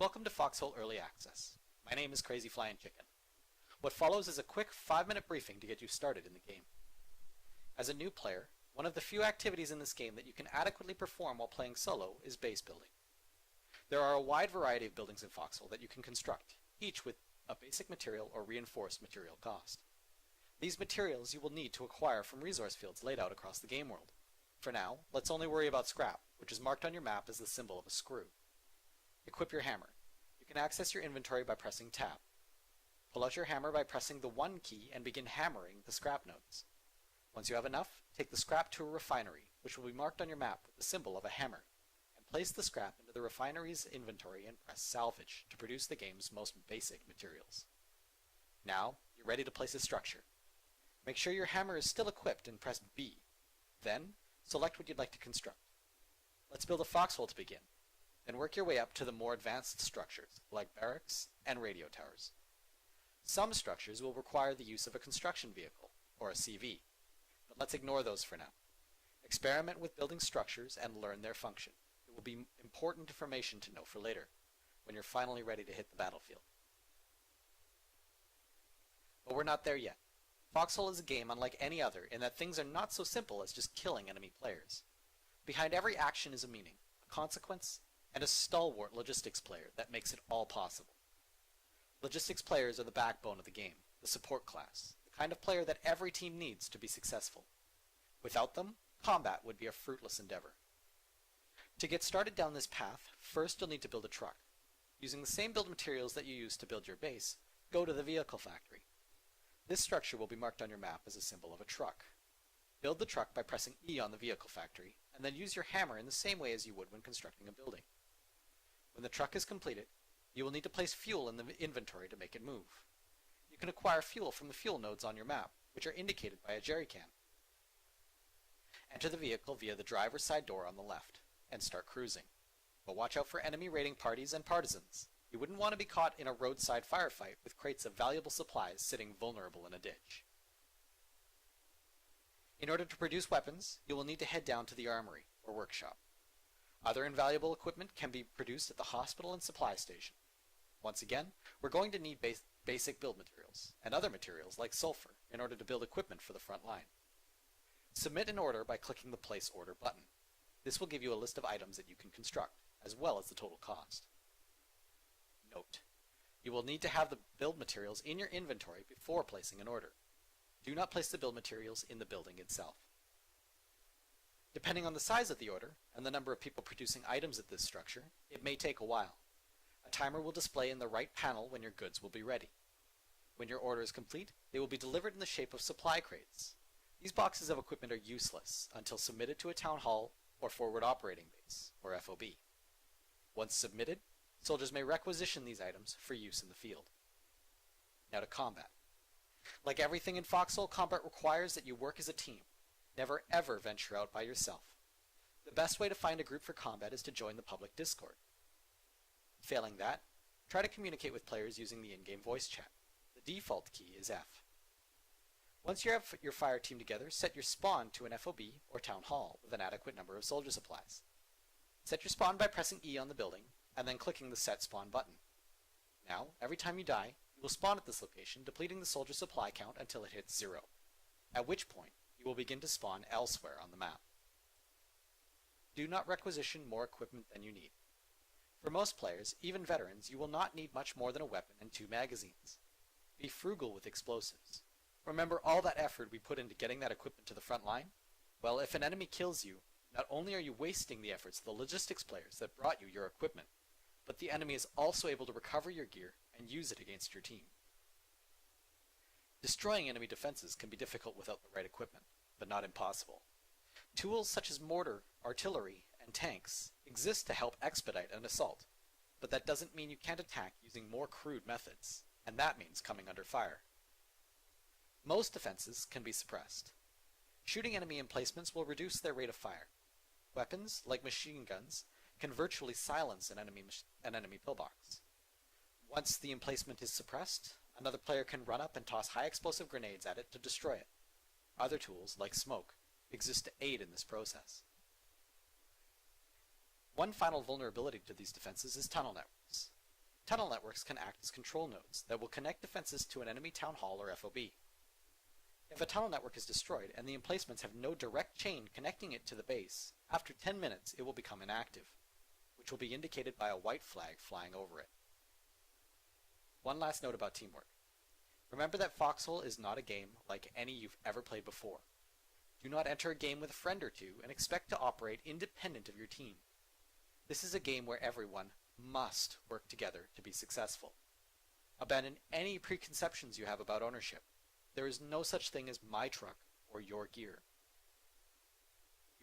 Welcome to Foxhole Early Access. My name is Crazy Flying Chicken. What follows is a quick 5-minute briefing to get you started in the game. As a new player, one of the few activities in this game that you can adequately perform while playing solo is base building. There are a wide variety of buildings in Foxhole that you can construct, each with a basic material or reinforced material cost. These materials you will need to acquire from resource fields laid out across the game world. For now, let's only worry about scrap, which is marked on your map as the symbol of a screw. Equip your hammer. You can access your inventory by pressing tab. Pull out your hammer by pressing the 1 key and begin hammering the scrap nodes. Once you have enough, take the scrap to a refinery, which will be marked on your map with the symbol of a hammer, and place the scrap into the refinery's inventory and press salvage to produce the game's most basic materials. Now, you're ready to place a structure. Make sure your hammer is still equipped and press B. Then, select what you'd like to construct. Let's build a foxhole to begin, then work your way up to the more advanced structures, like barracks and radio towers. Some structures will require the use of a construction vehicle, or a CV, but let's ignore those for now. Experiment with building structures and learn their function. It will be important information to know for later, when you're finally ready to hit the battlefield. But we're not there yet. Foxhole is a game unlike any other in that things are not so simple as just killing enemy players. Behind every action is a meaning, a consequence, and a stalwart logistics player that makes it all possible. Logistics players are the backbone of the game, the support class, the kind of player that every team needs to be successful. Without them, combat would be a fruitless endeavor. To get started down this path, first you'll need to build a truck. Using the same build materials that you used to build your base, go to the vehicle factory. This structure will be marked on your map as a symbol of a truck. Build the truck by pressing E on the vehicle factory, and then use your hammer in the same way as you would when constructing a building. When the truck is completed, you will need to place fuel in the inventory to make it move. You can acquire fuel from the fuel nodes on your map, which are indicated by a jerry can. Enter the vehicle via the driver's side door on the left, and start cruising. But watch out for enemy raiding parties and partisans. You wouldn't want to be caught in a roadside firefight with crates of valuable supplies sitting vulnerable in a ditch. In order to produce weapons, you will need to head down to the armory, or workshop. Other invaluable equipment can be produced at the hospital and supply station. Once again, we're going to need basic build materials, and other materials like sulfur, in order to build equipment for the front line. Submit an order by clicking the Place Order button. This will give you a list of items that you can construct, as well as the total cost. Note: you will need to have the build materials in your inventory before placing an order. Do not place the build materials in the building itself. Depending on the size of the order, and the number of people producing items at this structure, it may take a while. A timer will display in the right panel when your goods will be ready. When your order is complete, they will be delivered in the shape of supply crates. These boxes of equipment are useless until submitted to a town hall or forward operating base, or FOB. Once submitted, soldiers may requisition these items for use in the field. Now to combat. Like everything in Foxhole, combat requires that you work as a team. Never ever venture out by yourself. The best way to find a group for combat is to join the public Discord. Failing that, try to communicate with players using the in-game voice chat. The default key is F. Once you have your fire team together, set your spawn to an FOB or town hall with an adequate number of soldier supplies. Set your spawn by pressing E on the building, and then clicking the Set Spawn button. Now, every time you die, you will spawn at this location, depleting the soldier supply count until it hits 0, at which point you will begin to spawn elsewhere on the map. Do not requisition more equipment than you need. For most players, even veterans, you will not need much more than a weapon and 2 magazines. Be frugal with explosives. Remember all that effort we put into getting that equipment to the front line? Well, if an enemy kills you, not only are you wasting the efforts of the logistics players that brought you your equipment, but the enemy is also able to recover your gear and use it against your team. Destroying enemy defenses can be difficult without the right equipment, but not impossible. Tools such as mortar, artillery, and tanks exist to help expedite an assault, but that doesn't mean you can't attack using more crude methods, and that means coming under fire. Most defenses can be suppressed. Shooting enemy emplacements will reduce their rate of fire. Weapons, like machine guns, can virtually silence an enemy pillbox. Once the emplacement is suppressed, another player can run up and toss high explosive grenades at it to destroy it. Other tools, like smoke, exist to aid in this process. One final vulnerability to these defenses is tunnel networks. Tunnel networks can act as control nodes that will connect defenses to an enemy town hall or FOB. If a tunnel network is destroyed and the emplacements have no direct chain connecting it to the base, after 10 minutes it will become inactive, which will be indicated by a white flag flying over it. One last note about teamwork. Remember that Foxhole is not a game like any you've ever played before. Do not enter a game with a friend or two and expect to operate independent of your team. This is a game where everyone must work together to be successful. Abandon any preconceptions you have about ownership. There is no such thing as my truck or your gear.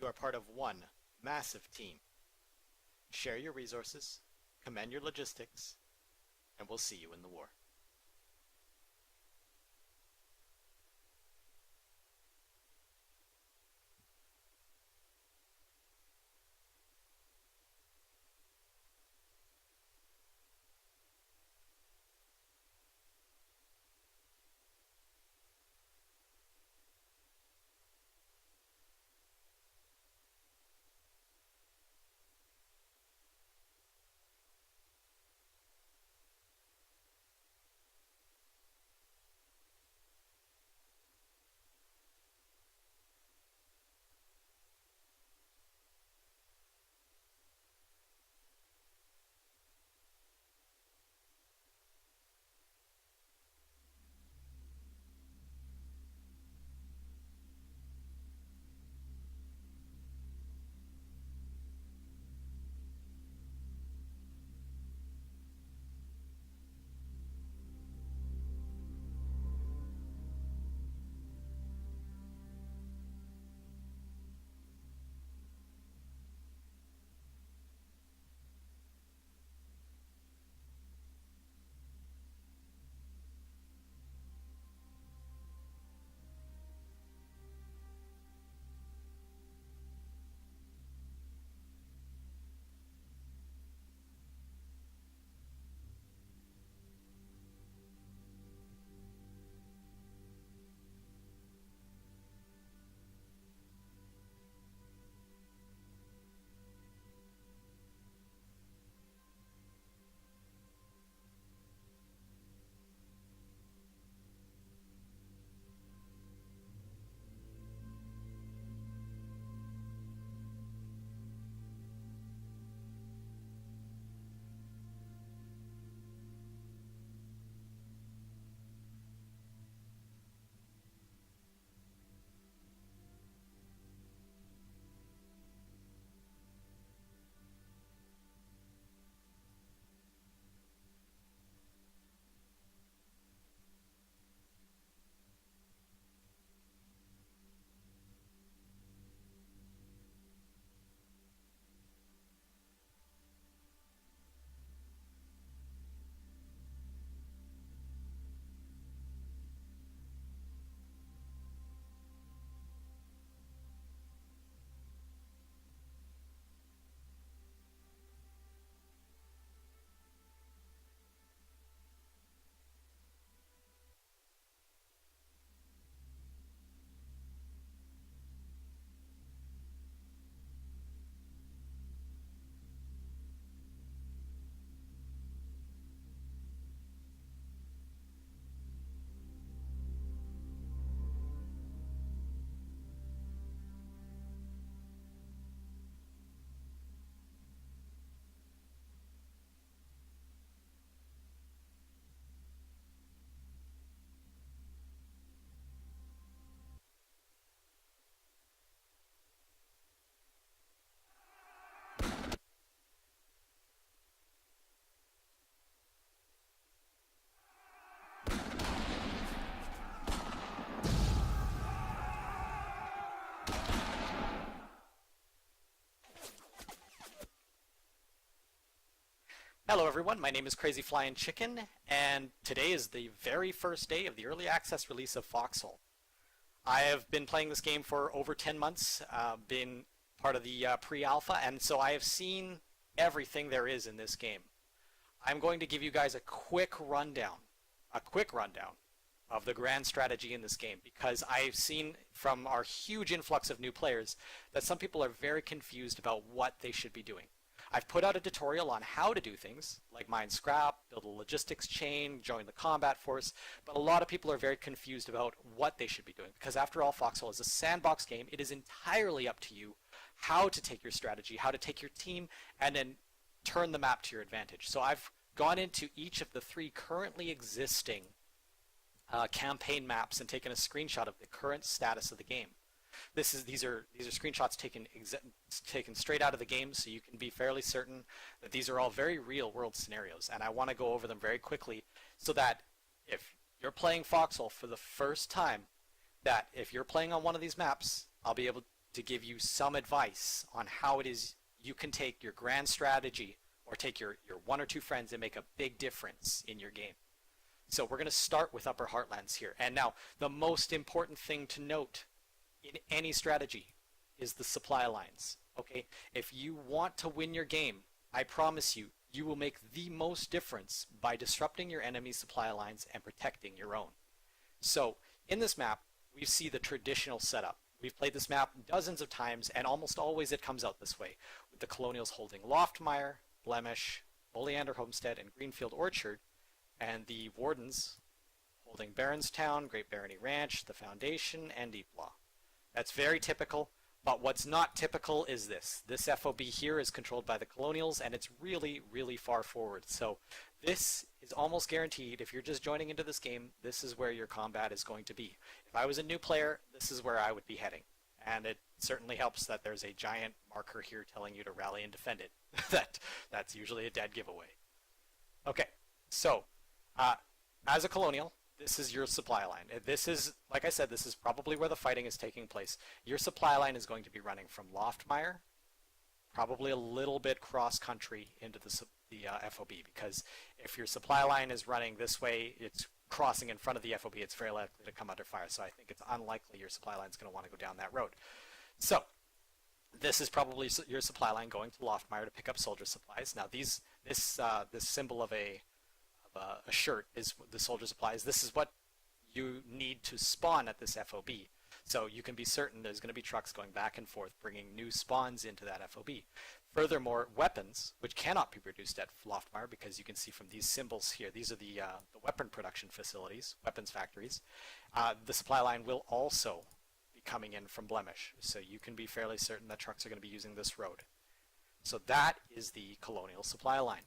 You are part of one massive team. Share your resources, commend your logistics, and we'll see you in the war. Hello everyone, my name is Crazy Flying Chicken, and today is the very first day of the early access release of Foxhole. I have been playing this game for over 10 months, been part of the pre-alpha, and so I have seen everything there is in this game. I'm going to give you guys a quick rundown of the grand strategy in this game, because I've seen from our huge influx of new players that some people are very confused about what they should be doing. I've put out a tutorial on how to do things, like mine scrap, build a logistics chain, join the combat force, but a lot of people are very confused about what they should be doing, because after all, Foxhole is a sandbox game. It is entirely up to you how to take your strategy, how to take your team, and then turn the map to your advantage. So I've gone into each of the 3 currently existing campaign maps and taken a screenshot of the current status of the game. These are screenshots taken straight out of the game, so you can be fairly certain that these are all very real world scenarios, and I want to go over them very quickly so that if you're playing Foxhole for the first time, that if you're playing on one of these maps, I'll be able to give you some advice on how it is you can take your grand strategy or take your 1 or 2 friends and make a big difference in your game. So we're going to start with Upper Heartlands here. And now, the most important thing to note in any strategy is the supply lines. Okay? If you want to win your game, I promise you, you will make the most difference by disrupting your enemy's supply lines and protecting your own. So, in this map, we see the traditional setup. We've played this map dozens of times, and almost always it comes out this way, with the Colonials holding Loftmire, Blemish, Oleander Homestead, and Greenfield Orchard, and the Wardens holding Baronstown, Great Barony Ranch, the Foundation, and Deeplaw. That's very typical, but what's not typical is this. This FOB here is controlled by the Colonials, and it's really, really far forward. So this is almost guaranteed. If you're just joining into this game, this is where your combat is going to be. If I was a new player, this is where I would be heading. And it certainly helps that there's a giant marker here telling you to rally and defend it. That's usually a dead giveaway. Okay, so as a Colonial, this is your supply line. This is, like I said, this is probably where the fighting is taking place. Your supply line is going to be running from Loftmire, probably a little bit cross-country into the FOB, because if your supply line is running this way, it's crossing in front of the FOB, it's very likely to come under fire. So I think it's unlikely your supply line is going to want to go down that road. So this is probably your supply line going to Loftmire to pick up soldier supplies. Now this symbol of a shirt is the soldier supplies. This is what you need to spawn at this FOB. So you can be certain there's going to be trucks going back and forth bringing new spawns into that FOB. Furthermore, weapons, which cannot be produced at Loftmire, because you can see from these symbols here, these are the weapon production facilities, weapons factories. The supply line will also be coming in from Blemish, so you can be fairly certain that trucks are going to be using this road. So that is the Colonial supply line.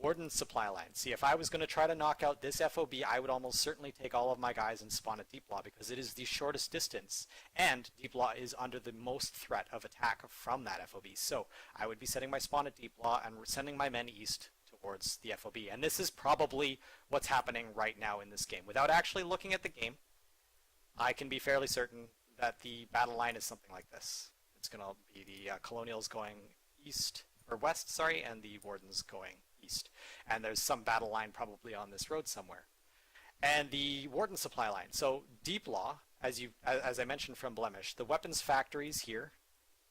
Warden's supply line. See, if I was going to try to knock out this FOB, I would almost certainly take all of my guys and spawn at Deeplaw, because it is the shortest distance, and Deeplaw is under the most threat of attack from that FOB. So I would be setting my spawn at Deeplaw and sending my men east towards the FOB. And this is probably what's happening right now in this game. Without actually looking at the game, I can be fairly certain that the battle line is something like this. It's going to be the Colonials going east, or west, sorry, and the Wardens going east. And there's some battle line probably on this road somewhere. And the Warden supply line. So Deeplaw, as I mentioned from Blemish, the weapons factories here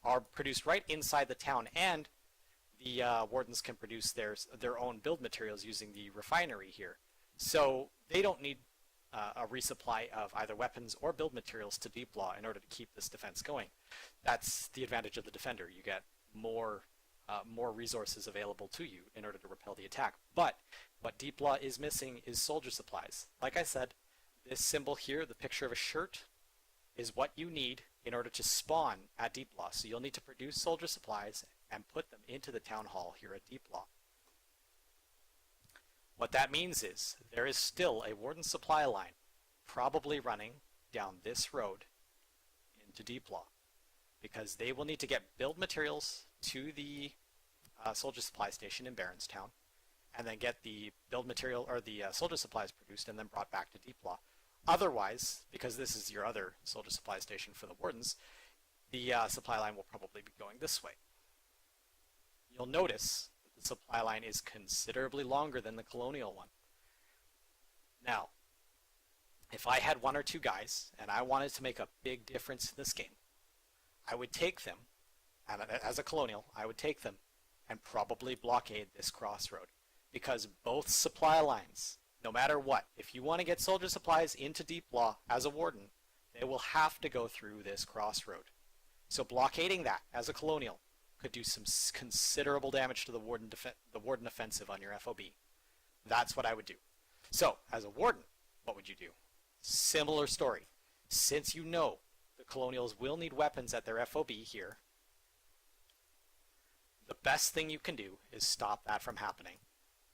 are produced right inside the town, and the Wardens can produce their own build materials using the refinery here. So they don't need a resupply of either weapons or build materials to Deeplaw in order to keep this defense going. That's the advantage of the defender. You get more resources available to you in order to repel the attack. But what Deeplaw is missing is soldier supplies. Like I said, this symbol here, the picture of a shirt, is what you need in order to spawn at Deeplaw. So you'll need to produce soldier supplies and put them into the town hall here at Deeplaw. What that means is there is still a Warden supply line probably running down this road into Deeplaw, because they will need to get build materials to the soldier supply station in Baronstown, and then get the build material or the soldier supplies produced and then brought back to Deeplaw. Otherwise, because this is your other soldier supply station for the Wardens, the supply line will probably be going this way. You'll notice that the supply line is considerably longer than the Colonial one. Now, if I had 1 or 2 guys and I wanted to make a big difference in this game, I would take them, and as a Colonial, I would take them and probably blockade this crossroad. Because both supply lines, no matter what, if you want to get soldier supplies into Deeplaw as a Warden, they will have to go through this crossroad. So blockading that as a Colonial could do some considerable damage to the Warden offensive on your FOB. That's what I would do. So, as a warden, what would you do? Similar story. Since you know the Colonials will need weapons at their FOB here, the best thing you can do is stop that from happening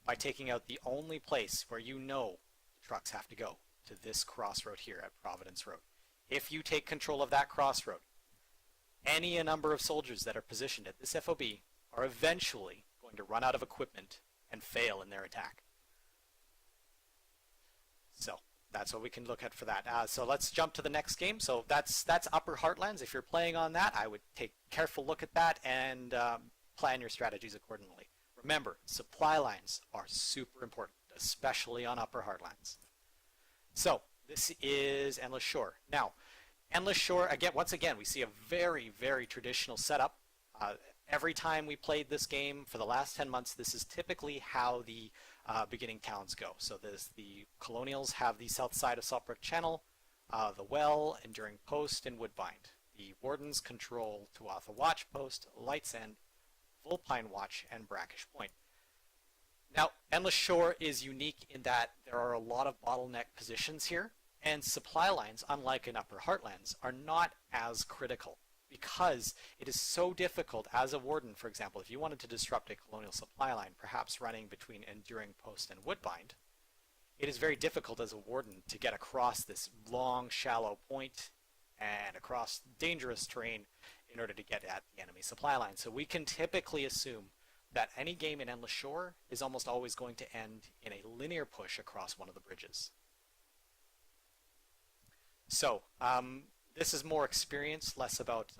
by taking out the only place where you know the trucks have to go, to this crossroad here at Providence Road. If you take control of that crossroad, any number of soldiers that are positioned at this FOB are eventually going to run out of equipment and fail in their attack. So that's what we can look at for that. So let's jump to the next game. So that's Upper Heartlands. If you're playing on that, I would take a careful look at that and plan your strategies accordingly. Remember, supply lines are super important, especially on Upper Heartlands. So this is Endless Shore. Now, Endless Shore, once again, we see a very, very traditional setup. Every time we played this game for the last 10 months, this is typically how the beginning towns go. So the Colonials have the south side of Saltbrook Channel, the Well, Enduring Post, and Woodbind. The Wardens control Tuatha Watch Post, Light's End, Vulpine Watch, and Brackish Point. Now, Endless Shore is unique in that there are a lot of bottleneck positions here, and supply lines, unlike in Upper Heartlands, are not as critical because it is so difficult as a warden, for example, if you wanted to disrupt a colonial supply line, perhaps running between Enduring Post and Woodbind, it is very difficult as a warden to get across this long, shallow point and across dangerous terrain in order to get at the enemy supply line. So we can typically assume that any game in Endless Shore is almost always going to end in a linear push across one of the bridges. So this is more experience, less about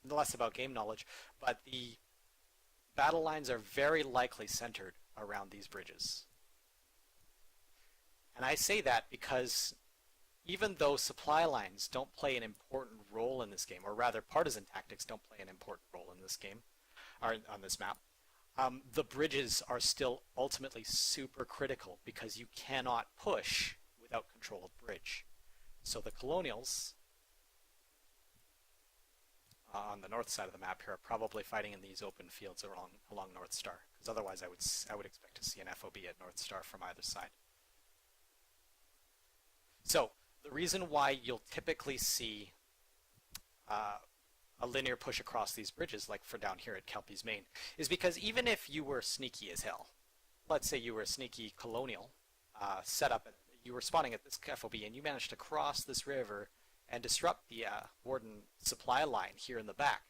less about game knowledge, but the battle lines are very likely centered around these bridges. And I say that because even though supply lines don't play an important role in this game, or rather partisan tactics don't play an important role in this game, or on this map, the bridges are still ultimately super critical because you cannot push without control of the bridge. So the Colonials on the north side of the map here are probably fighting in these open fields along North Star, because otherwise I would expect to see an FOB at North Star from either side. So the reason why you'll typically see a linear push across these bridges, like for down here at Kelpie's Main, is because even if you were sneaky as hell, let's say you were a sneaky Colonial, you were spawning at this FOB and you managed to cross this river and disrupt the Warden supply line here in the back,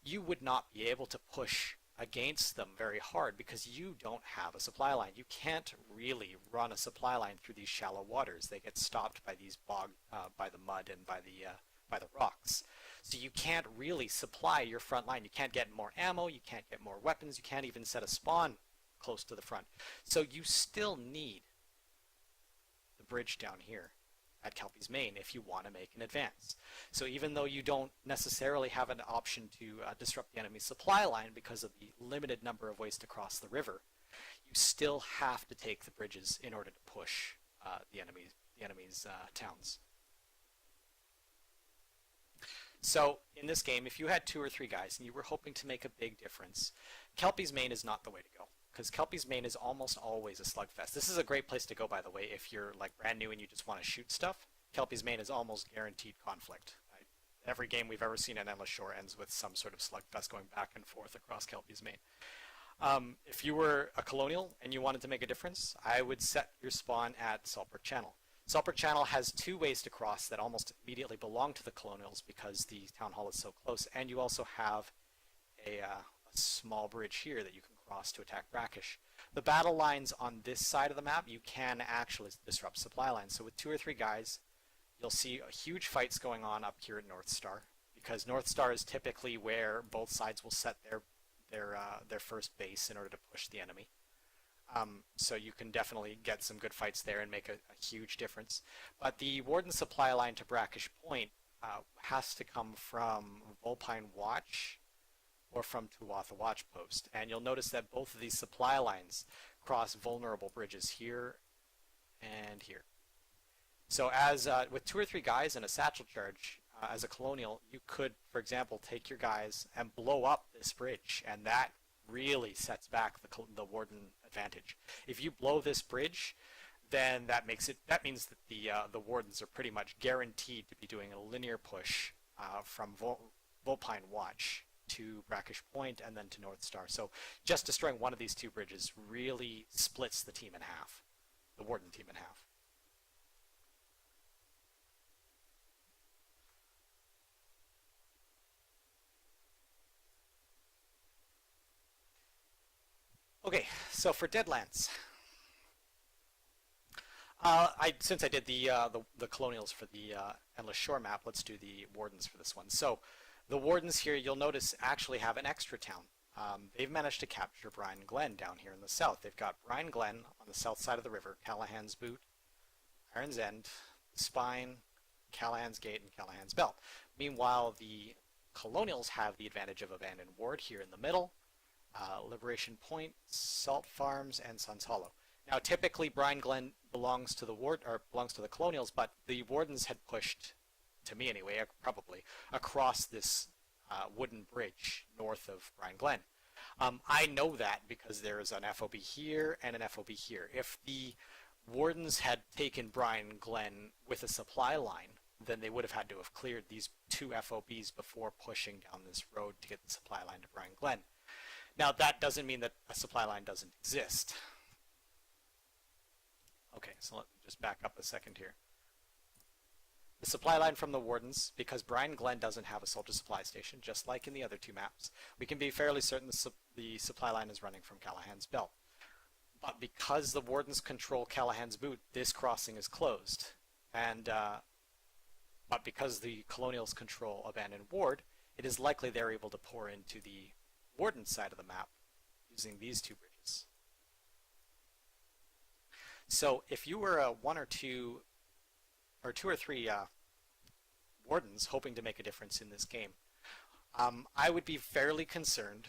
you would not be able to push against them very hard because you don't have a supply line. You can't really run a supply line through these shallow waters. They get stopped by these by the mud and by the rocks. So you can't really supply your front line. You can't get more ammo, you can't get more weapons, you can't even set a spawn close to the front. So you still need the bridge down here at Kelpie's Main if you want to make an advance. So even though you don't necessarily have an option to disrupt the enemy's supply line because of the limited number of ways to cross the river, you still have to take the bridges in order to push the enemy's towns. So in this game, if you had 2 or 3 guys and you were hoping to make a big difference, Kelpie's Main is not the way to go, because Kelpie's Main is almost always a slugfest. This is a great place to go, by the way, if you're like brand new and you just want to shoot stuff. Kelpie's Main is almost guaranteed conflict. Every game we've ever seen in Endless Shore ends with some sort of slugfest going back and forth across Kelpie's Main. If you were a Colonial and you wanted to make a difference, I would set your spawn at Saltbrook Channel. Saltbrook Channel has 2 ways to cross that almost immediately belong to the Colonials because the town hall is so close, and you also have a small bridge here that you can cross to attack Brackish. The battle lines on this side of the map, you can actually disrupt supply lines. So with 2 or 3 guys, you'll see huge fights going on up here at North Star, because North Star is typically where both sides will set their first base in order to push the enemy. So you can definitely get some good fights there and make a huge difference. But the Warden supply line to Brackish Point has to come from Vulpine Watch or from Tuatha Watch Post. And you'll notice that both of these supply lines cross vulnerable bridges here and here. So as with 2 or 3 guys and a satchel charge, as a Colonial, you could, for example, take your guys and blow up this bridge, and that really sets back the Warden advantage. If you blow this bridge, then that means that the Wardens are pretty much guaranteed to be doing a linear push from Vulpine Watch to Brackish Point and then to North Star. So just destroying one of these two bridges really splits the team in half, the Warden team in half. Okay, so for Deadlands, since I did the Colonials for the Endless Shore map, let's do the Wardens for this one. So the Wardens here, you'll notice, actually have an extra town. They've managed to capture Bryan Glen down here in the south. They've got Bryan Glen on the south side of the river, Callahan's Boot, Iron's End, Spine, Callahan's Gate, and Callahan's Belt. Meanwhile, the Colonials have the advantage of Abandoned Ward here in the middle, Liberation Point, Salt Farms, and Suns Hollow. Now, typically, Bryan Glen belongs to the Colonials, but the Wardens had pushed, to me anyway, probably across this wooden bridge north of Bryan Glen. I know that because there is an FOB here and an FOB here. If the Wardens had taken Bryan Glen with a supply line, then they would have had to have cleared these two FOBs before pushing down this road to get the supply line to Bryan Glen. Now, that doesn't mean that a supply line doesn't exist. Okay, so let me just back up a second here. The supply line from the Wardens, because Bryan Glen doesn't have a soldier supply station, just like in the other two maps, we can be fairly certain the supply line is running from Callahan's Belt. But because the Wardens control Callahan's Boot, this crossing is closed. And but because the Colonials control Abandoned Ward, it is likely they're able to pour into the Warden side of the map using these two bridges. So if you were one or two or three Wardens hoping to make a difference in this game, I would be fairly concerned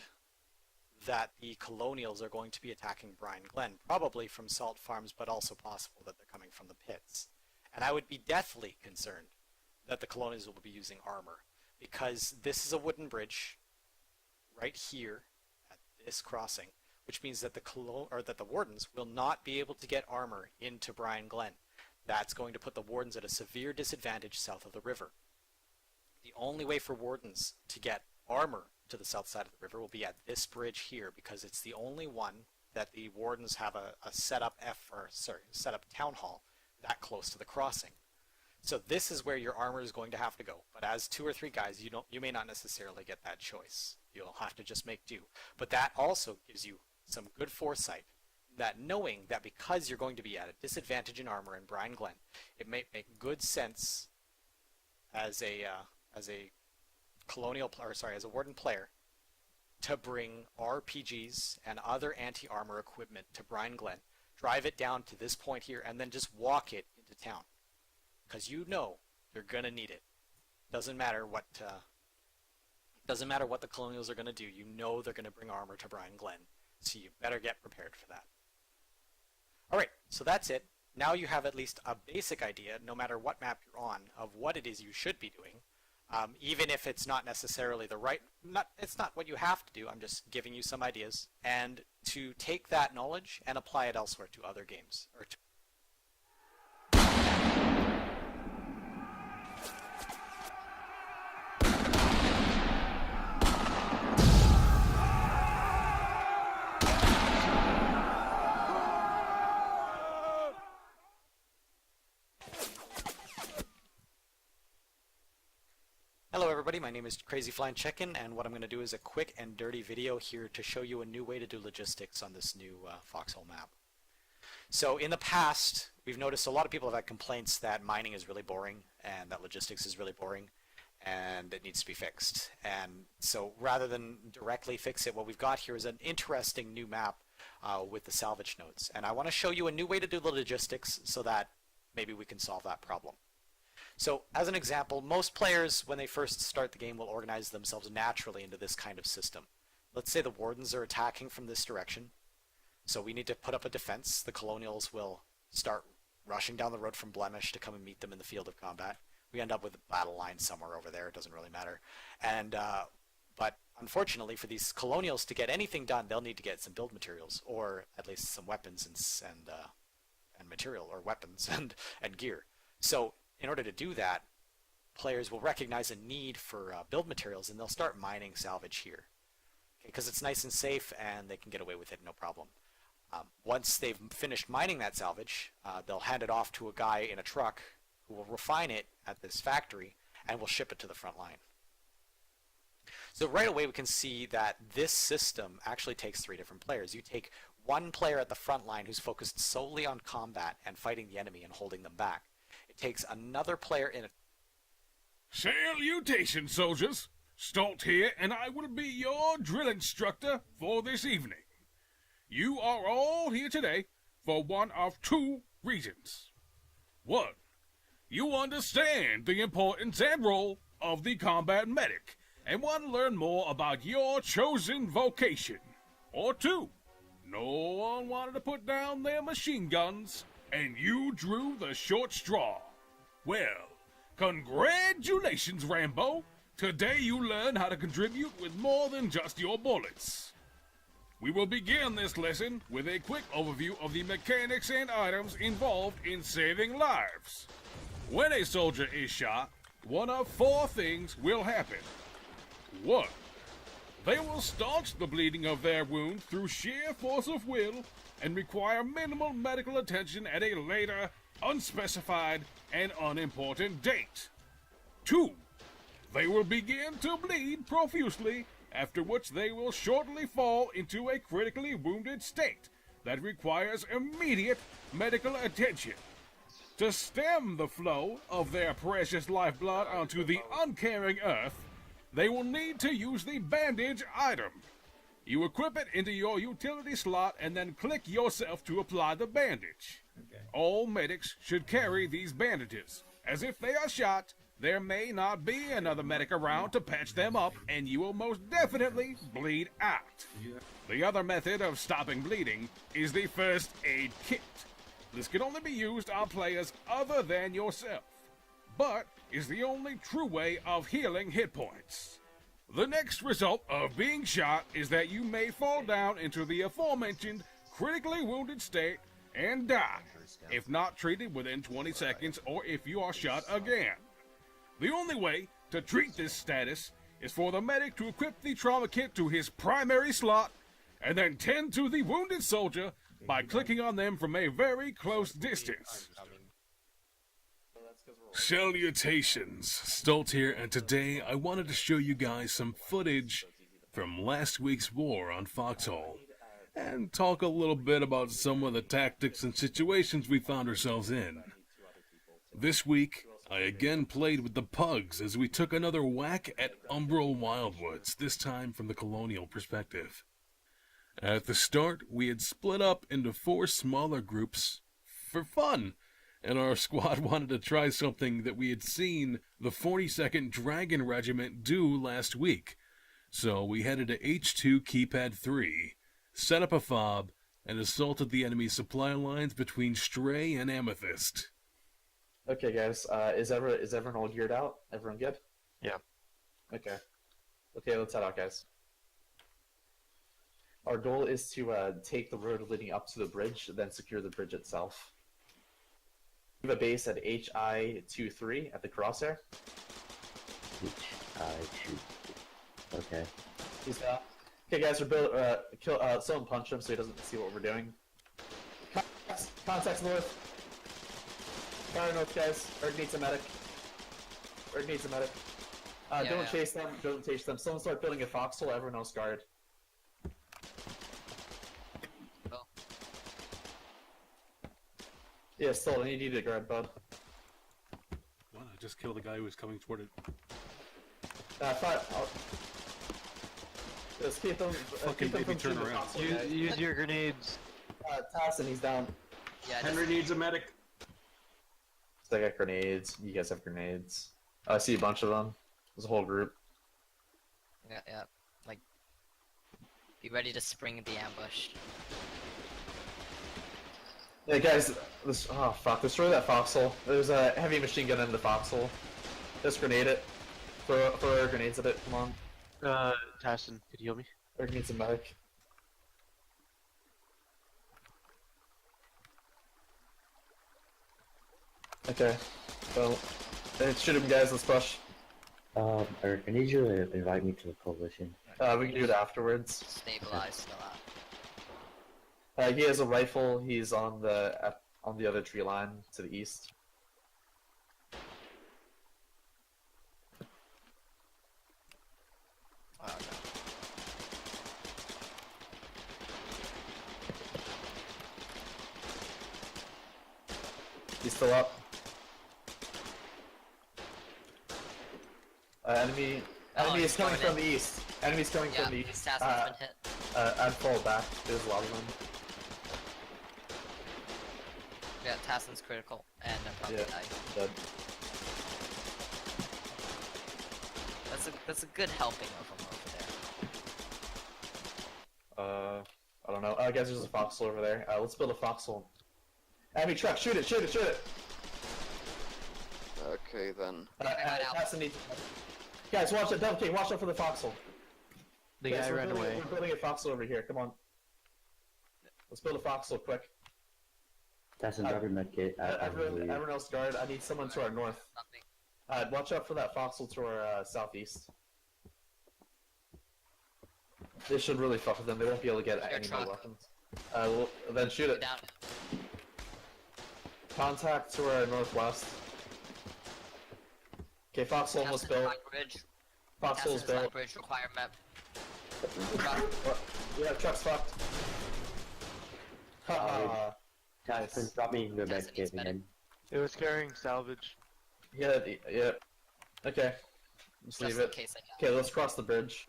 that the Colonials are going to be attacking Bryan Glen, probably from Salt Farms, but also possible that they're coming from the pits. And I would be deathly concerned that the Colonials will be using armor, because this is a wooden bridge right here at this crossing, which means that the Wardens will not be able to get armor into Bryan Glen. That's going to put the Wardens at a severe disadvantage south of the river. The only way for Wardens to get armor to the south side of the river will be at this bridge here, because it's the only one that the Wardens have a set up town hall that close to the crossing. So this is where your armor is going to have to go. But as 2 or 3 guys, you may not necessarily get that choice. You'll have to just make do. But that also gives you some good foresight, that knowing that because you're going to be at a disadvantage in armor in Bryan Glen, it may make good sense as a Warden player to bring RPGs and other anti-armor equipment to Bryan Glen, drive it down to this point here, and then just walk it into town. Because you know you're gonna need it. Doesn't matter what the Colonials are gonna do. You know they're gonna bring armor to Bryan Glen, so you better get prepared for that. All right, so that's it. Now you have at least a basic idea, no matter what map you're on, of what it is you should be doing. Even if it's not necessarily it's not what you have to do. I'm just giving you some ideas, and to take that knowledge and apply it elsewhere to other games, or to Hello everybody, my name is Crazy Flying Chicken, and what I'm going to do is a quick and dirty video here to show you a new way to do logistics on this new Foxhole map. So in the past, we've noticed a lot of people have had complaints that mining is really boring and that logistics is really boring and it needs to be fixed. And so rather than directly fix it, what we've got here is an interesting new map with the salvage nodes. And I want to show you a new way to do the logistics so that maybe we can solve that problem. So as an example, most players, when they first start the game, will organize themselves naturally into this kind of system. Let's say the Wardens are attacking from this direction, so we need to put up a defense. The Colonials will start rushing down the road from Blemish to come and meet them in the field of combat. We end up with a battle line somewhere over there, it doesn't really matter. And but unfortunately, for these colonials to get anything done, they'll need to get some build materials, or at least some weapons and material, or weapons and gear. So in order to do that, players will recognize a need for build materials, and they'll start mining salvage here, because it's nice and safe, and they can get away with it no problem. Once they've finished mining that salvage, they'll hand it off to a guy in a truck who will refine it at this factory and will ship it to the front line. So right away we can see that this system actually takes 3 different players. You take one player at the front line who's focused solely on combat and fighting the enemy and holding them back. It takes another player in a... Salutations, soldiers! Stolt here, and I will be your drill instructor for this evening. You are all here today for one of 2 reasons. 1. You understand the importance and role of the combat medic and want to learn more about your chosen vocation. Or 2. No one wanted to put down their machine guns, and you drew the short straw. Well, congratulations, Rambo. Today you learn how to contribute with more than just your bullets. We will begin this lesson with a quick overview of the mechanics and items involved in saving lives. When a soldier is shot, one of 4 things will happen. 1. They will staunch the bleeding of their wound through sheer force of will and require minimal medical attention at a later, unspecified, and unimportant date. 2. They will begin to bleed profusely, after which they will shortly fall into a critically wounded state that requires immediate medical attention. To stem the flow of their precious lifeblood onto the uncaring earth, they will need to use the bandage item. You equip it into your utility slot and then click yourself to apply the bandage. Okay. All medics should carry these bandages, as if they are shot, there may not be another medic around to patch them up, and you will most definitely bleed out. Yeah. The other method of stopping bleeding is the first aid kit. This can only be used on players other than yourself, but is the only true way of healing hit points. The next result of being shot is that you may fall down into the aforementioned critically wounded state and die, if not treated within 20 seconds or if you are shot again. The only way to treat this status is for the medic to equip the trauma kit to his primary slot and then tend to the wounded soldier by clicking on them from a very close distance. Salutations, Stolt here, and today I wanted to show you guys some footage from last week's war on Foxhole and talk a little bit about some of the tactics and situations we found ourselves in. This week, I again played with the Pugs as we took another whack at Umbral Wildwoods, this time from the colonial perspective. At the start, we had split up into 4 smaller groups for fun, and our squad wanted to try something that we had seen the 42nd Dragon Regiment do last week. So we headed to H2 Keypad 3, set up a fob, and assaulted the enemy supply lines between Stray and Amethyst. Okay, guys, is everyone all geared out? Everyone good? Yeah. Okay, let's head out, guys. Our goal is to take the road leading up to the bridge, then secure the bridge itself. We have a base at HI-23 at the crosshair. HI-23. Okay. Okay, guys, we're someone punch him so he doesn't see what we're doing. Contacts north. Fire north, guys. Erg needs a medic. Don't chase them. Don't chase them. Someone start building a foxhole. Everyone else guard. Oh. Yeah, still, you need to guard, bud. Well, I just killed the guy who was coming toward it. Fire. Just keep them. Fucking baby, turn around. Use your grenades. Tassin, he's down. Yeah, Henry needs a medic. I got grenades. You guys have grenades. I see a bunch of them. There's a whole group. Yeah. Like, be ready to spring the ambush. Hey guys, destroy that foxhole. There's a heavy machine gun in the foxhole. Just grenade it. Throw grenades at it. Come on. Tassin, could you heal me? Erg needs a medic. Okay. Well, shoot him, guys. Let's push. Eric, I need you to invite me to the coalition. We can do it afterwards. Stabilize still out. He has a rifle. He's on the other tree line to the east. Oh, no. He's still up. Enemy Oh, is coming he's from going the east. Enemy's coming Yeah, from the his east. Tassin's been hit. I'd fall back. There's a lot of them. Yeah, Tassin's critical, and I'm probably Yeah. dying. Dead. That's a good helping of him over there. I don't know. Guys, there's a foxhole over there. Let's build a foxhole. Enemy truck, shoot it, shoot it, shoot it! Okay then. Tassin needs... Guys, watch it, Double King, watch out for the foxhole. The Guys, guy ran away. We're building a foxhole over here, come on. Let's build a foxhole, quick. That's another medkit. Everyone else guard, I need someone to our north. Nothing. Watch out for that foxhole to our southeast. They should really fuck with them, they won't be able to get Your any more truck. weapons. Then shoot Get it. down. Contact to our northwest. Okay, foxhole almost Tassin's built. line bridge. Foxhole's Tassin's line built. bridge require map. Yeah, truck's fucked. Haha. Tassin, drop me your Tassin medkit needs medic. again. It was carrying salvage. Yeah, yeah. Okay. Just Just leave in it. case I die. Okay, let's cross the bridge.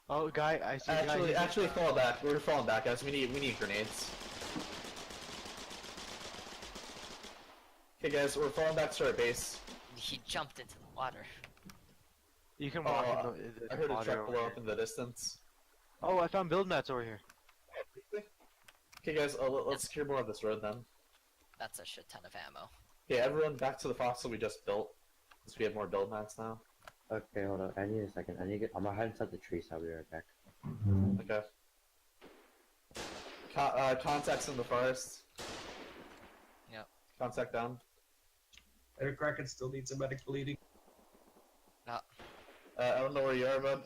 Oh, guy, I see a guy. Actually, fall back. We're falling back, guys. We need grenades. Okay, guys, we're falling back to our base. He jumped into the water. You can walk Oh, in the I heard a water truck over blow here. up in the distance. Oh, I found build mats over here. Okay, guys, let's secure more of this road then. That's a shit ton of ammo. Okay, everyone back to the foxhole we just built. Since we have more build mats now. Okay, hold on. I need a second. I'm gonna hide inside the trees. I'll be right back. Okay. Contacts in the forest. Yep. Contact down. Eric Kraken still needs a medic bleeding. I don't know where you are, bud.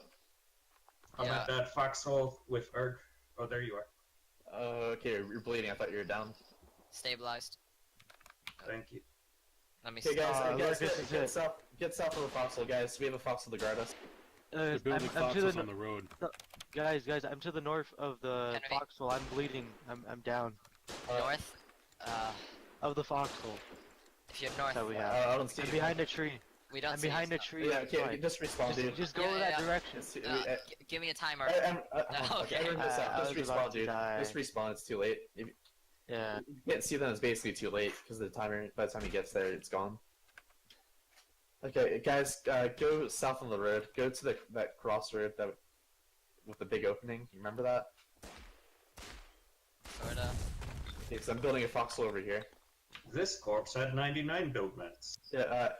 I'm Yeah. at that foxhole with Erg. Oh, there you are. Okay, you're bleeding. I thought you were down. Stabilized. Thank you. Let me Okay, see. guys, look, this is it. get south of the foxhole, guys. We have a foxhole to guard us. They're building I'm to foxes the on the road. guys, I'm to the north of the Henry. foxhole. I'm bleeding. I'm down. North. Of the foxhole If you're north, that we have. I don't see I'm you. behind a tree. we don't I'm see you, behind a so- tree. Yeah, it's okay, fine. just respawn, dude. Just go Yeah, that yeah. direction. Give me a timer. Okay. Everyone just I was respawn, about to dude. die. Just respawn. It's too late. If Yeah. you can't see them, it's basically too late because the timer. By the time he gets there, it's gone. Okay, guys, go south on the road. Go to that crossroad that with the big opening. You remember that? Sorta. Okay, because I'm building a foxhole over here. This corpse had 99 build mats. Yeah.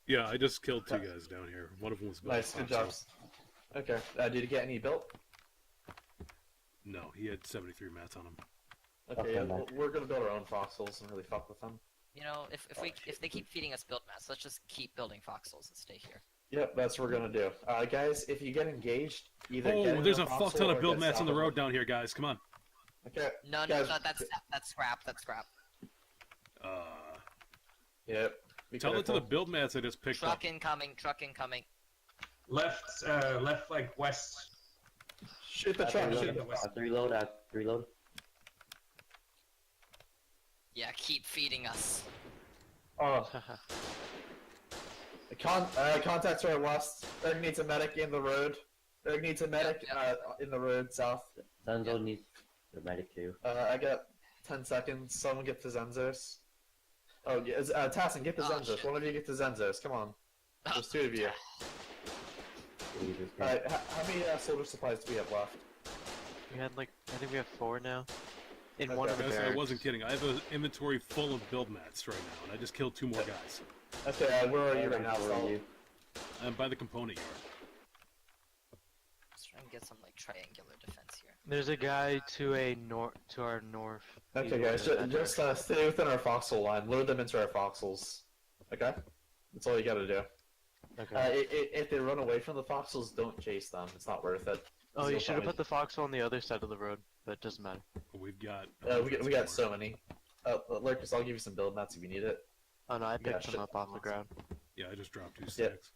Yeah, I just killed two guys down here. One of them was built. Nice. Good job. Okay. Did you get any built? No, he had 73 mats on him. Okay. Yeah, nice. we're gonna build our own foxholes and really fuck with them. You know, if they keep feeding us build mats, let's just keep building foxholes and stay here. Yep, that's what we're gonna do. Guys, if you get engaged, either get Oh, in there's the a fuck foxhole ton or of build get mats south on the of road them. down here, guys. Come on. Okay. No, Guys, that's scrap. That's scrap. Yep. Be Tell it to the careful. build mats I just picked Truck up. incoming. Truck incoming. Left, like west. Shoot the truck. Shoot the west. Reload. Reload. Yeah, keep feeding us. Oh. Contacts are west. Erg needs a medic in the road. Erg needs a medic in the road south. Zenzo needs the medic too. I got 10 seconds. Someone get the Zenzos. Oh, yeah, Tassin, get the Oh, Zenzos. shit. One of you get the Zenzos. Come on. There's two of you. Jesus, Alright, how many soldier supplies do we have left? We had like, I think we have 4 now. In Okay. one of the Guys, I barracks. wasn't kidding. I have an inventory full of build mats right now, and I just killed 2 more guys. Okay, where are you right now, Where are Salt? you? I'm by the component yard. Let's try and get some like triangular defense here. There's a guy to our north. Okay, He's guys, over that just direction. stay within our foxhole line. Load them into our foxholes. Okay? That's all you gotta do. Okay. If they run away from the foxholes, don't chase them. It's not worth it. Oh, you You'll should have find- put the foxhole on the other side of the road, but it doesn't matter. We've got. we got so many. Lurkus, I'll give you some build mats if you need it. Oh no, I picked shit. them up off the ground. Yeah, I just dropped 2 Yeah. stacks.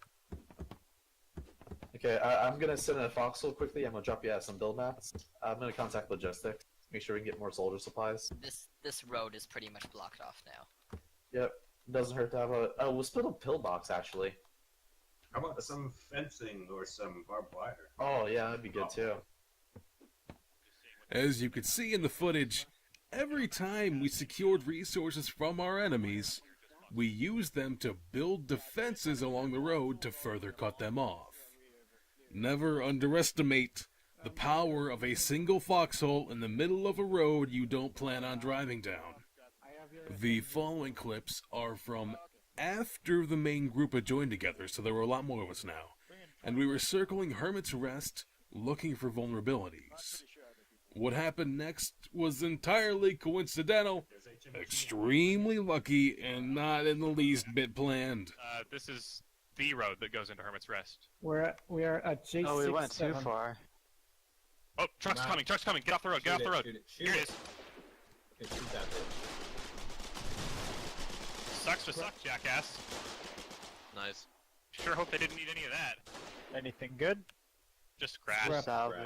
Okay, I'm gonna send in a foxhole quickly. I'm gonna drop you some build mats. I'm gonna contact logistics. Make sure we can get more soldier supplies. This road is pretty much blocked off now. Yep. Doesn't hurt to have a. Oh, we'll split a pillbox actually. How about some fencing or some barbed wire? Oh yeah, that'd be good too. As you can see in the footage, every time we secured resources from our enemies, we used them to build defenses along the road to further cut them off. Never underestimate the power of a single foxhole in the middle of a road you don't plan on driving down. The following clips are from after the main group had joined together, so there were a lot more of us now, and we were circling Hermit's Rest looking for vulnerabilities. What happened next was entirely coincidental, extremely lucky, and not in the least bit planned. This is the road that goes into Hermit's Rest. We are at J67. Oh, we went too far. Oh, truck's coming, truck's coming. Get off the road, get off the road. Here it is. Sucks to suck, jackass. Nice. Sure hope they didn't need any of that. Anything good? Just grass. Scrap. Salvage.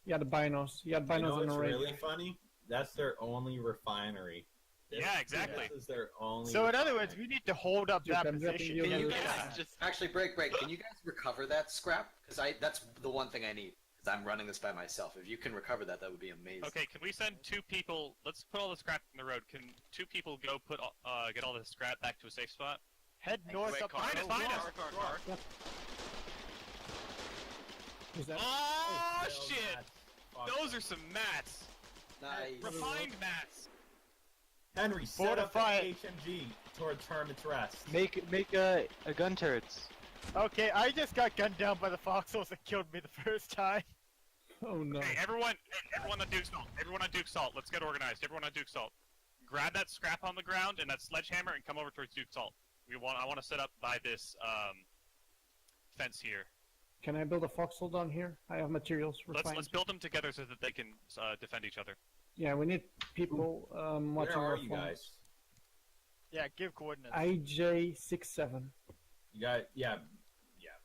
You had binos. You had You know binos in what's the raid. really funny? That's their only refinery. Yeah, exactly. This is their only. So in other words, we need to hold up Dude, that I'm dropping position. you Can you Yeah. guys just actually break? Can you guys recover that scrap? Because that's the one thing I need. Because I'm running this by myself. If you can recover that, that would be amazing. Okay, can we send 2 people? Let's put all the scrap in the road. Can 2 people go get all the scrap back to a safe spot? Head north Wait, up car, Find us, the find road. us! Is that? Oh shit! Those are some mats. Nice. Refined mats. Henry, set up Fortify an it. HMG towards Hermit's Rest. Make a gun turrets. Okay, I just got gunned down by the foxholes that killed me the first time. Oh no. Hey, everyone on Duke Salt. Everyone on Duke Salt. Let's get organized. Everyone on Duke Salt. Grab that scrap on the ground and that sledgehammer and come over towards Duke Salt. I want to set up by this fence here. Can I build a foxhole down here? I have materials refined. Let's build them together so that they can defend each other. Yeah, we need people watching Where our are you phones. guys? Yeah, give coordinates. IJ67. You got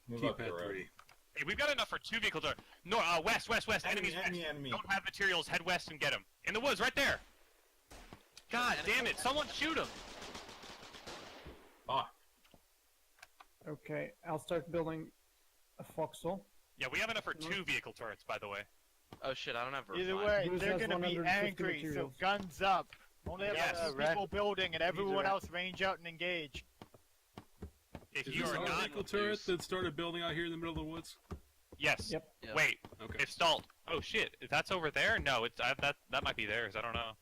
Move Keep up the at road. 3. Hey, we've got enough for 2 vehicles. No, west. Enemies west. Enemy. Don't have materials. Head west and get them. In the woods, right there. God damn it! Someone shoot him. Fuck. Okay, I'll start building a foxhole. Yeah, we have enough for 2 vehicle turrets, by the way. Oh shit, I don't have Either refine. way, Bruce they're has gonna be 150 angry, so materials. guns up. Only have Yes. people building and everyone right. else range out and engage. If Is you this are our not, vehicle turret that started building out here in the middle of the woods? yes. Yep. Yeah. Wait, Okay. if stalled. Oh shit, if that's over there? No, it's that might be theirs. I don't know.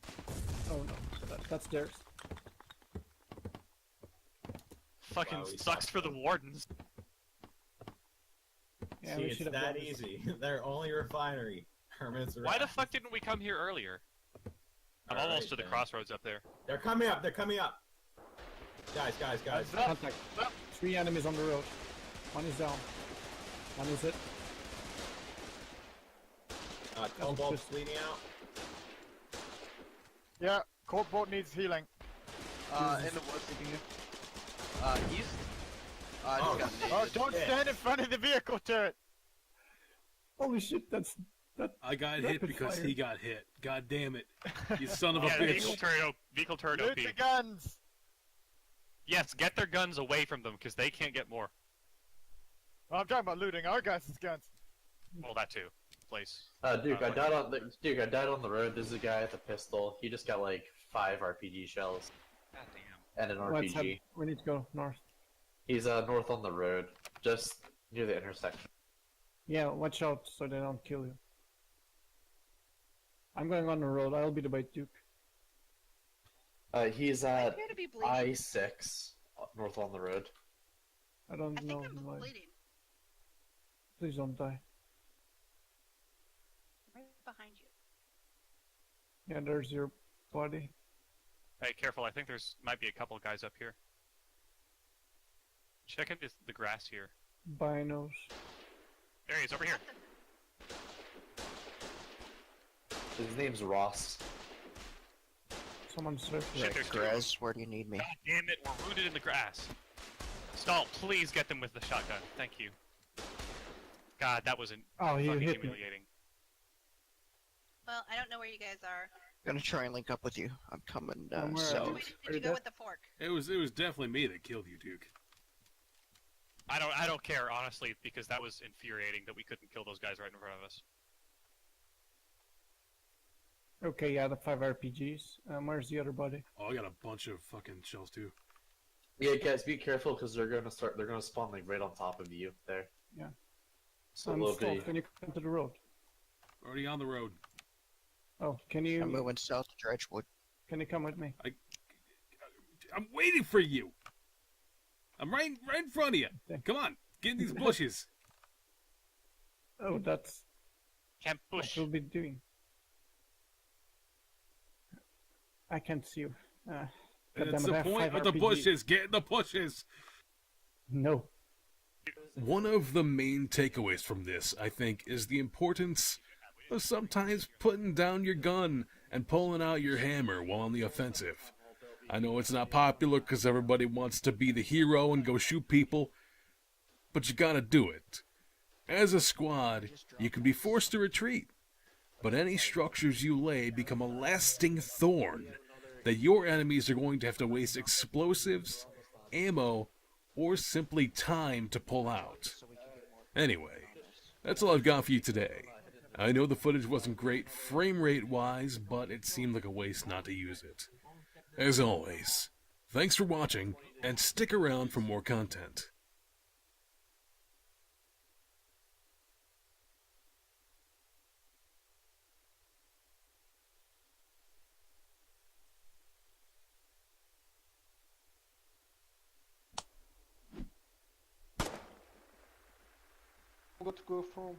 Oh no, that's theirs. Fucking Wow, we sucks for the wardens. Yeah, See, we it's should have that done this. easy. Their only refinery. Hermit's Rest. Why the fuck didn't we come here earlier? I'm Alright, almost to the then. crossroads up there. They're coming up. They're coming up. Guys. Contact. 3 enemies on the road. One is down. One is it. Cobalt's bleeding out. Yeah, Cobalt needs healing. In the woods. East. I Oh, just got Oh, naded. don't Yeah. stand in front of the vehicle turret. Holy shit, that. I got hit Rapid because fire. he got hit. God damn it. You son of a Yeah, vehicle bitch. turret, vehicle turret Loot OP. the guns. Yes, get their guns away from them because they can't get more. Well, I'm talking about looting our guys' guns. Well, that too. Place. Duke, I died on the road. There's a guy with a pistol. He just got like 5 RPG shells God damn. and an Let's head, RPG. we need to go north. He's north on the road, just near the intersection. Yeah, watch out so they don't kill you. I'm going on the road. I'll be the bait Duke. He's at I6 north on the road. I don't I think know. I'm Like, bleeding. please don't die. Right behind you. Yeah, there's your body. Hey, careful! I think there's might be a couple guys up here. Check out the grass here. Binos. There he is, over here. His name's Ross. Someone search. Shit, there's two of them. where do you need me? God damn it, we're rooted in the grass. Stall, please get them with the shotgun. Thank you. God, that was Oh, he fucking hit me. humiliating. Well, I don't know where you guys are. Gonna try and link up with you. I'm coming Somewhere Which else. way did you go with the fork? It was definitely me that killed you, Duke. I don't care, honestly, because that was infuriating that we couldn't kill those guys right in front of us. Okay, yeah, the 5 RPGs. Where's the other body? Oh, I got a bunch of fucking shells too. Yeah, guys, be careful because they're gonna spawn like right on top of you there. Yeah. So a little Stop, bit. can you come to the road? Already on the road. Oh, can you? I'm moving south to Dredgewood. Can you come with me? I'm waiting for you. I'm right in front of you. Come on, get in these bushes. Oh, that's Can't what push. we'll be doing. I can't see you. That's the point of the bushes. Get in the bushes. No. One of the main takeaways from this, I think, is the importance of sometimes putting down your gun and pulling out your hammer while on the offensive. I know it's not popular because everybody wants to be the hero and go shoot people, but you gotta do it. As a squad, you can be forced to retreat, but any structures you lay become a lasting thorn that your enemies are going to have to waste explosives, ammo, or simply time to pull out. Anyway, that's all I've got for you today. I know the footage wasn't great frame rate wise, but it seemed like a waste not to use it. As always, thanks for watching, and stick around for more content. Got to go from.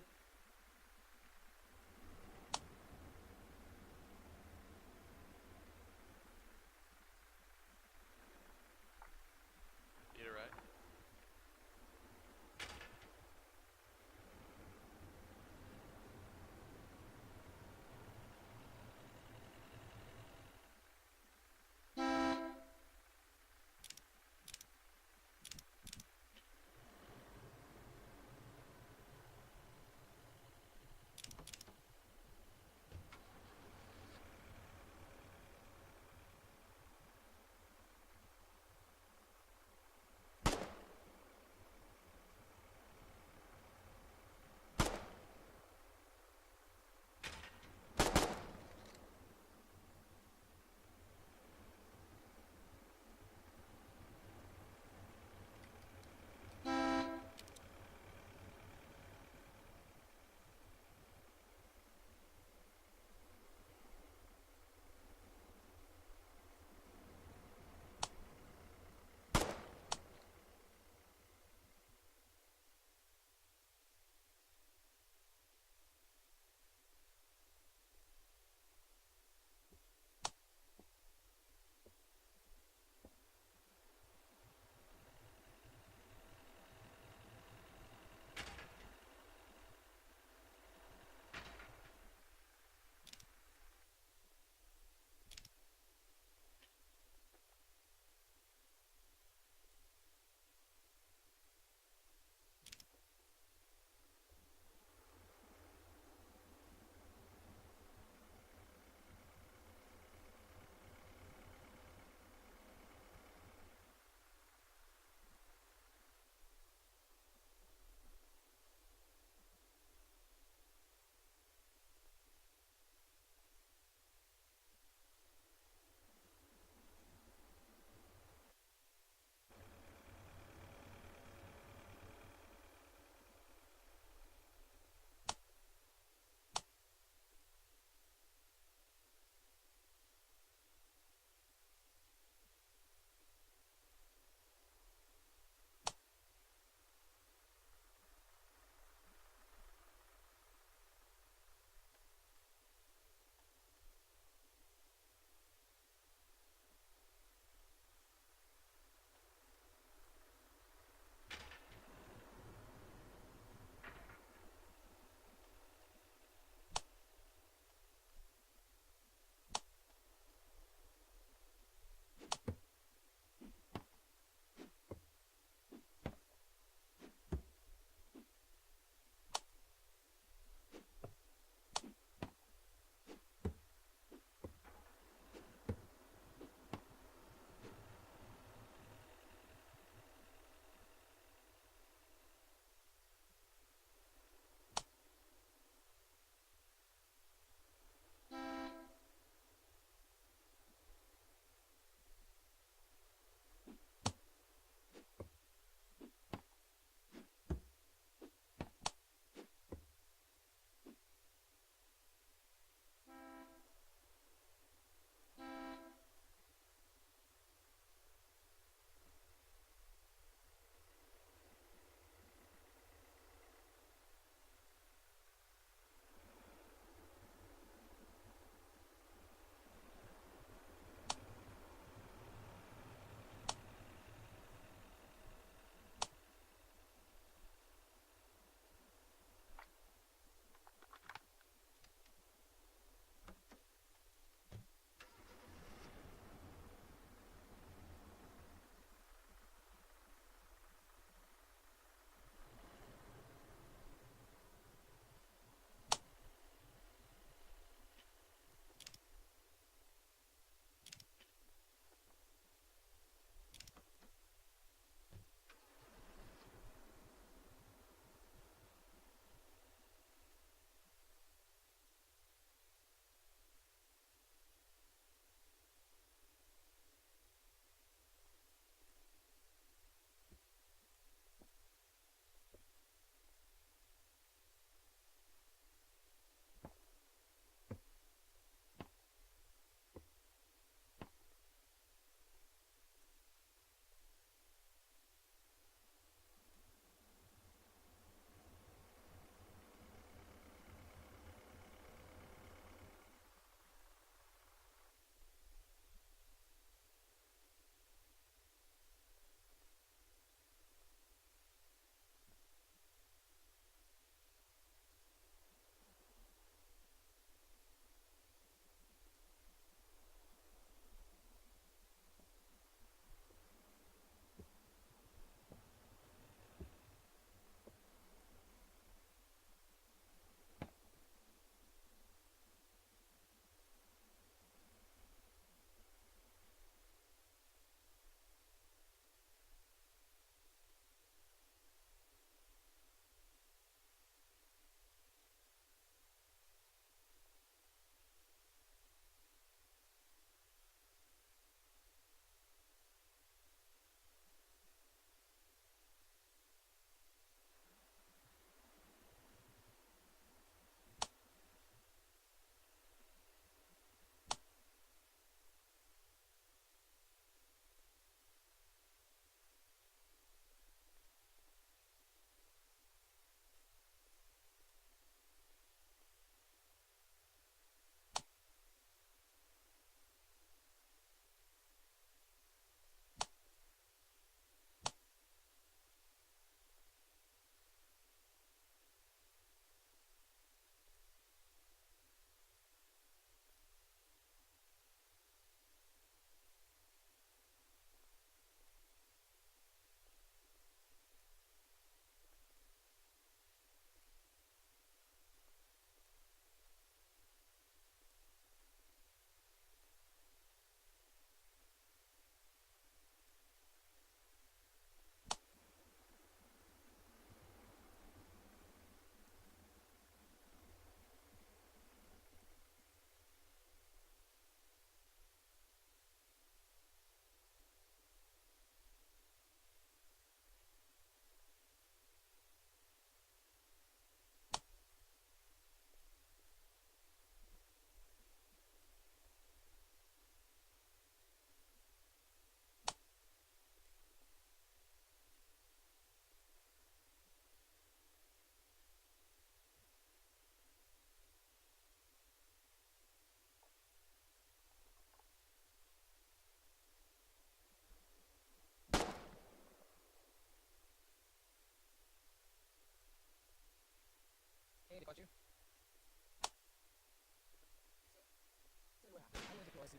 You're right.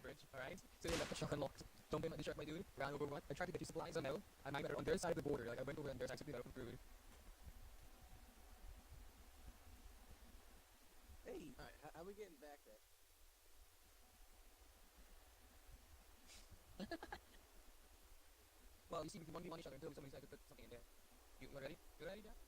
bridge, alright? So they left the shotgun locked. Don't be my distract, my dude. Ran over what? I tried to get you supplies, I know. And I'm better on their side of the border. Like, I went over on their side, so they got through. Hey, alright, how we getting back there? Well, you see, we can 1v1 each other until somebody decides to put something in there. You ready? You ready, Jack?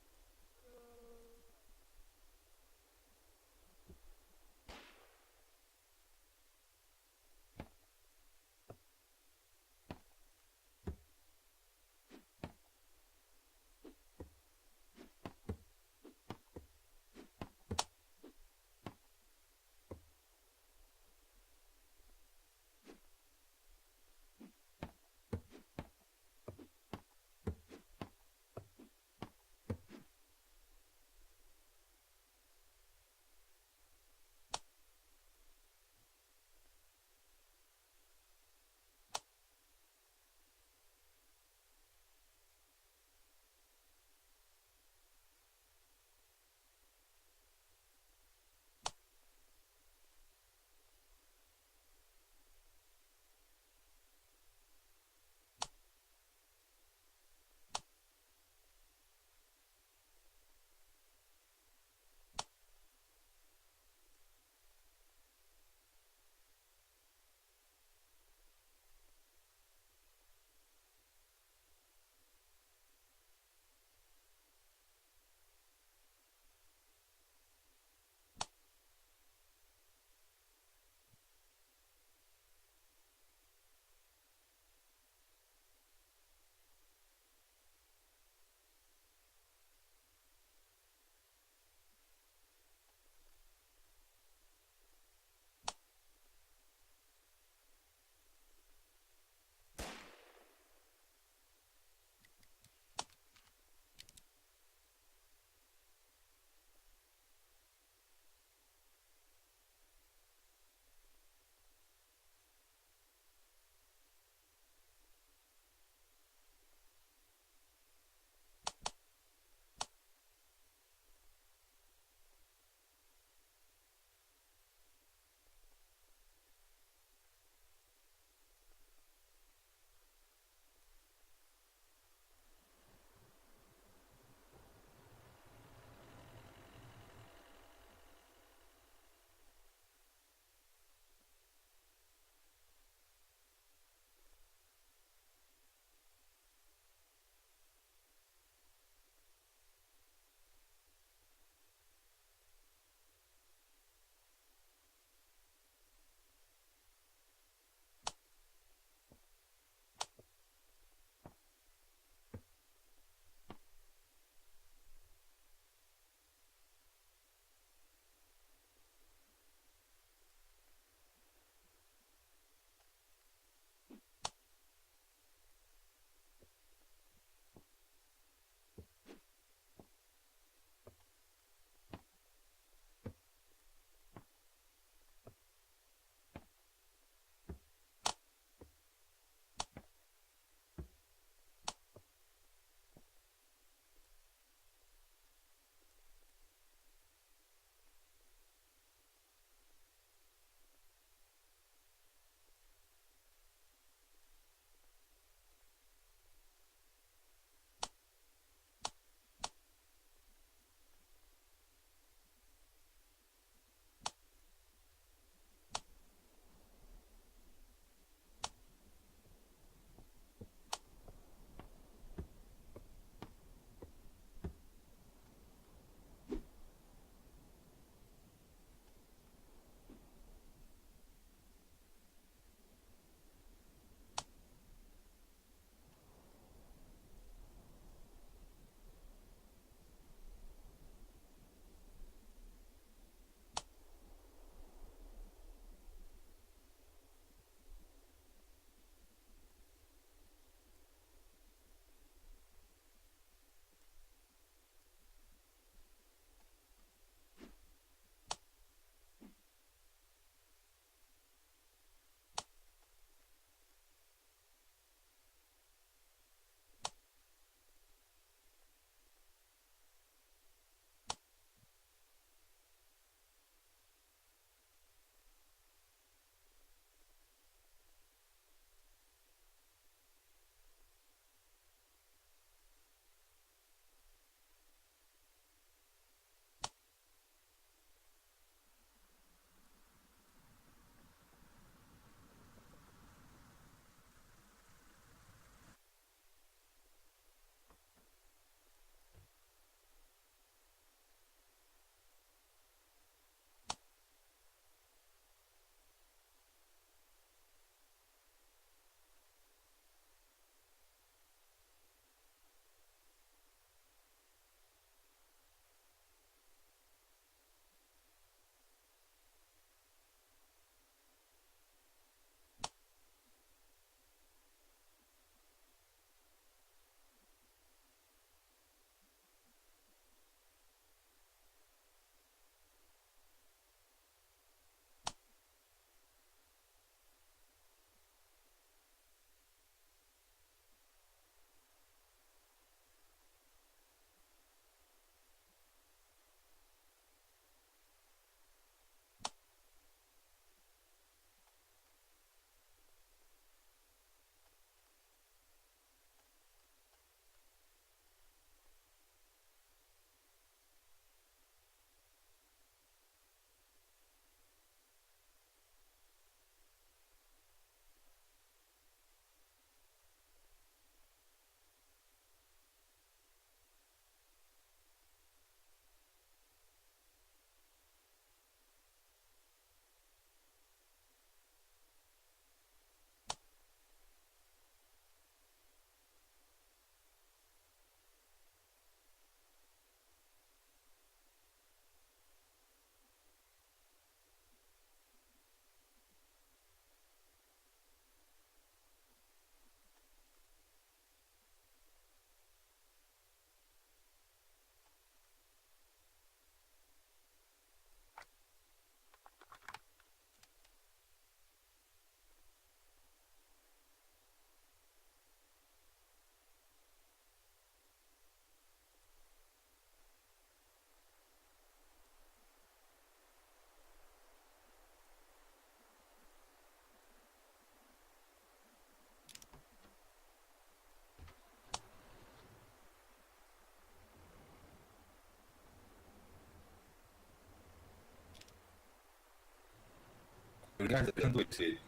guys don't do it.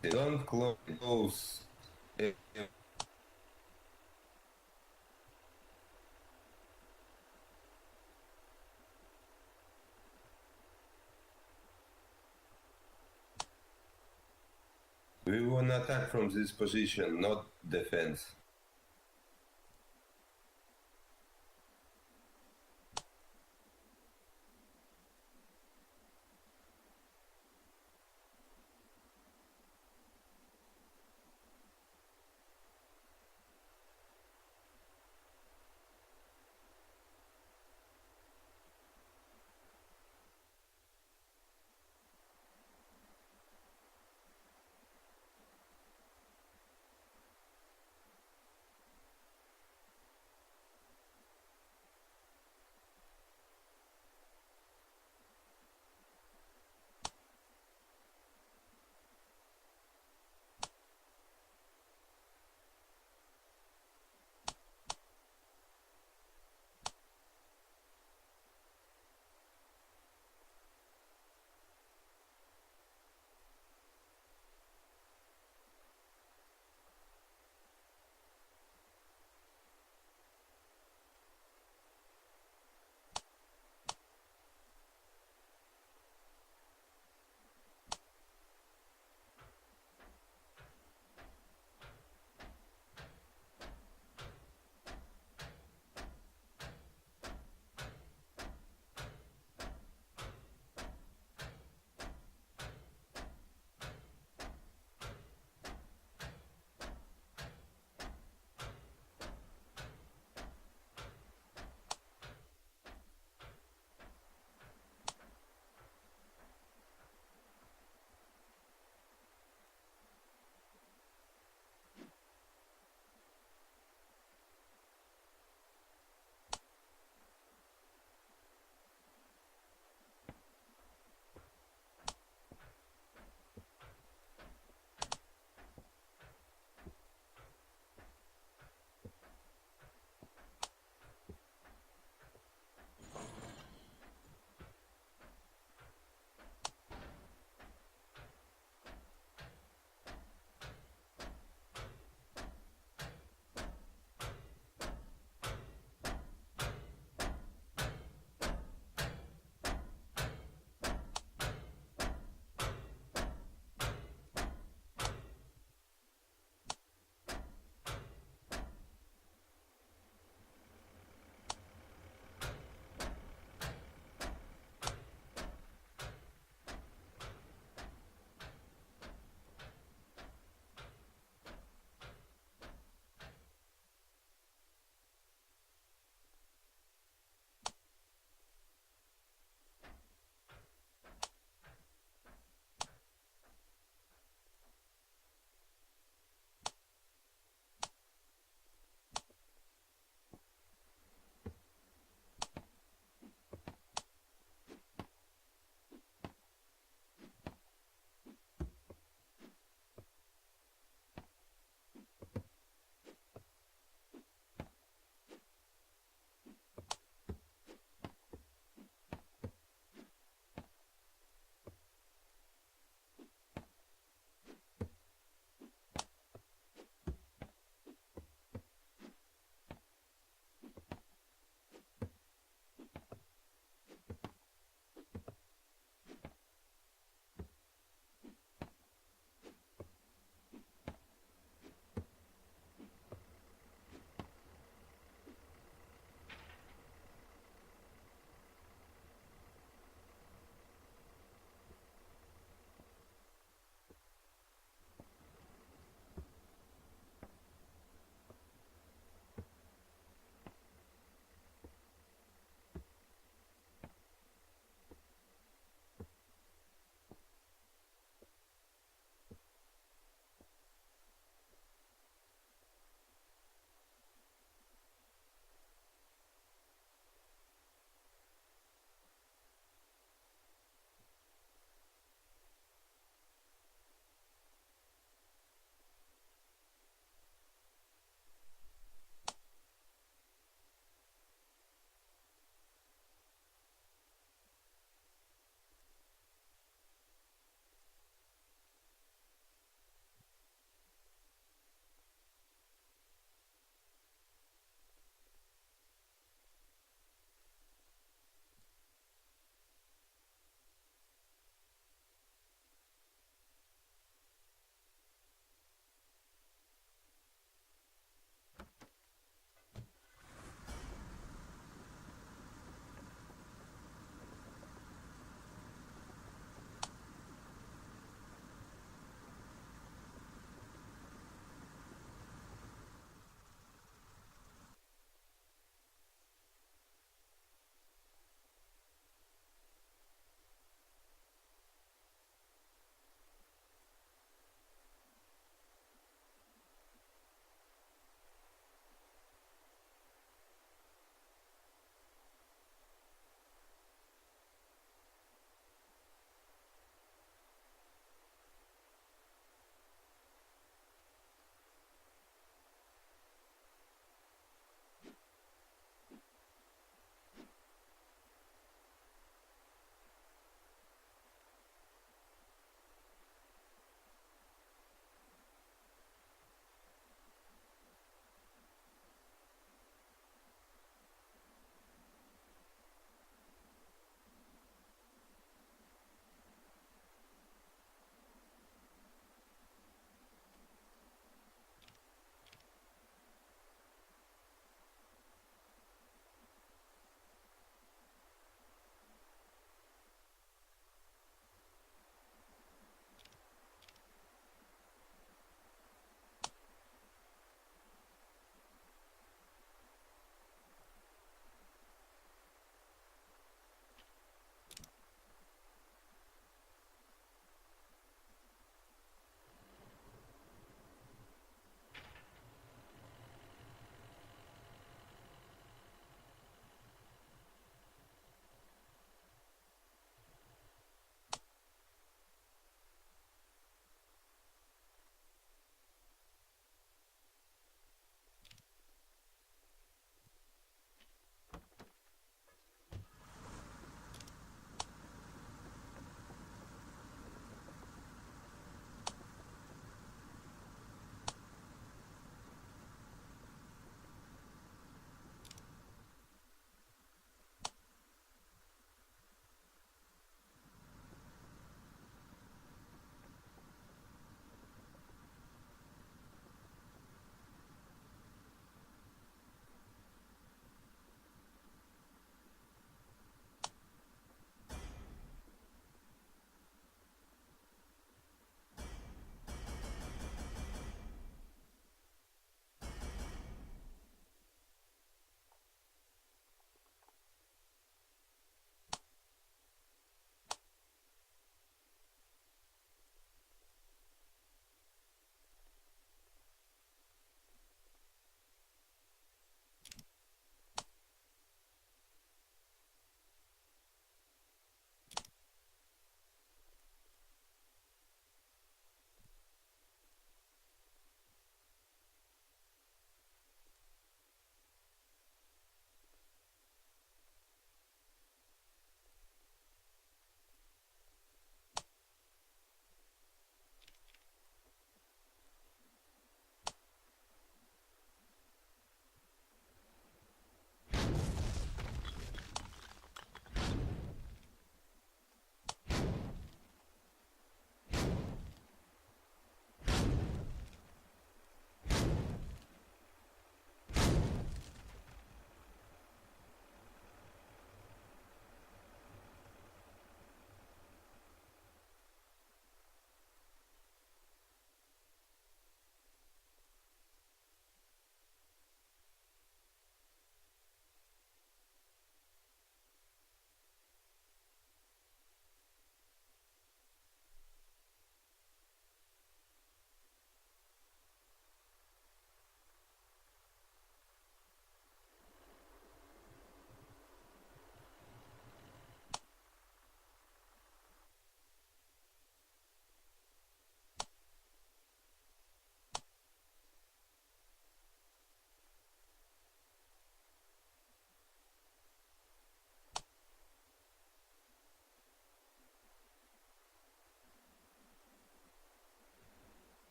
They don't close. We want to attack from this position, not defense.